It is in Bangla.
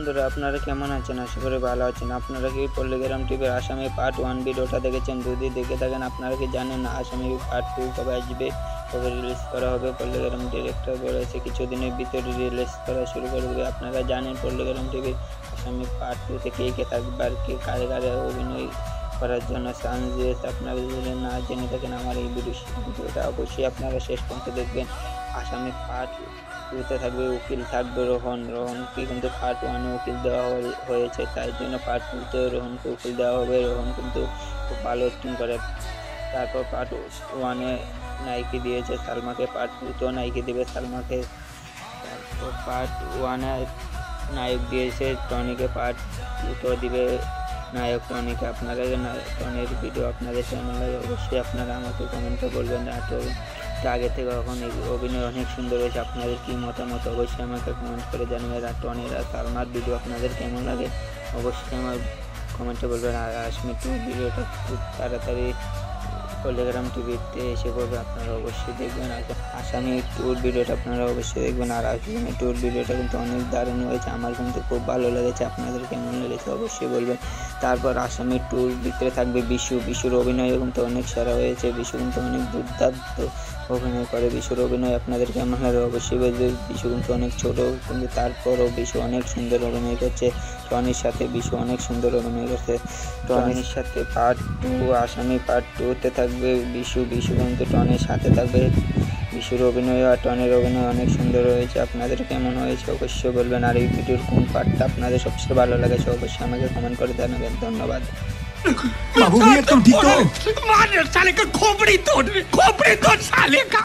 বন্ধুরা, আপনারা কেমন আছেন? আশা করি ভালো আছেন। আপনারা কি পল্লীগ্রাম টিভির আসামি পার্ট 1 ভিডিওটা দেখেছেন? যদি দেখে থাকেন আপনারা কি জানেন না আসামি পার্ট 2 কবে আসবে, কবে রিলিজ করা হবে? পল্লীগ্রাম ডিরেক্টর বলেছে কিছুদিনের ভিতরে রিলিজ করা শুরু করে দেবে। আপনারা জানেন পল্লীগ্রাম টিভির আসামি পার্ট 2 কে কে থাকবে আর কে কারে কারে অভিনয় করার জন্য চান্স দিয়েছে। আপনারা যদি না জেনে থাকেন আমার এই ভিডিওটা অবশ্যই আপনারা শেষ পর্যন্ত দেখবেন। আসামি পার্ট 2তে থাকবে উকিল, থাকবে রোহনকে কিন্তু পার্ট 1 উকিল দেওয়া হয়েছে, তাই জন্য পার্ট 2তে রোহনকে উকিল দেওয়া হবে। রোহন কিন্তু খুব ভালো অ্যাক্টিং করে। তারপর পার্ট 1-এ নায়িকা দিয়েছে সালমাকে, পার্ট 2তেও নায়িকা দেবে সালমাকে। তারপর পার্ট 1-এ নায়ক দিয়েছে টনিকে, পার্ট 2তেও দিবে নায়ক টনিকে। আপনারা টনির ভিডিও আপনাদের কেমন লাগে অবশ্যই আপনারা আমাকে কমেন্টে বলবেন। আগে থেকে এখন অভিনয় অনেক সুন্দর হয়েছে। আপনাদের কি মতামত অবশ্যই আমাকে কমেন্ট করে জানাবেন। আর টনির আর সালমার ভিডিও আপনাদের কেমন লাগে অবশ্যই আমার কমেন্টে বলবেন। আর আসামি 2 ভিডিওটা খুব তাড়াতাড়ি পল্লীগ্রাম টিভিতে এসে পড়বে, আপনারা অবশ্যই দেখবেন। আসামি 2 ভিডিওটা আপনারা অবশ্যই দেখবেন। আর আসামি 2 ভিডিওটা কিন্তু অনেক দারুণ হয়েছে, আমার কিন্তু খুব ভালো লেগেছে। আপনাদের কেমন লেগেছে অবশ্যই বলবেন। তারপর আসামি 2-র ভিতরে থাকবে বিশুর অভিনয় কিন্তু অনেক সেরা হয়েছে। বিশু কিন্তু অনেক দুর্দান্ত অভিনয় করে। বিশুর অভিনয় আপনাদের কেমন লাগে অবশ্যই বলবে। বিশু কিন্তু অনেক ছোট, কিন্তু তারপরও বিশু অনেক সুন্দর অভিনয় করছে। টনির সাথে বিশু অনেক সুন্দর অভিনয় করছে। টনির সাথে পার্ট 2 আসামি পার্ট 2তে থাকবে বিশু কিন্তু টনির সাথে থাকবে। বিশুর অভিনয় আর টনির অভিনয় অনেক সুন্দর হয়েছে। আপনাদের কেমন হয়েছে অবশ্যই বলবেন। আর এই ভিডিওর কোন পার্টটা আপনাদের সবচেয়ে ভালো লেগেছে অবশ্যই আমাকে কমেন্ট করে জানাবেন। ধন্যবাদ। बाबू भैया तुम ठीक हो? मार साले का खोपड़ी तोड़ साले का।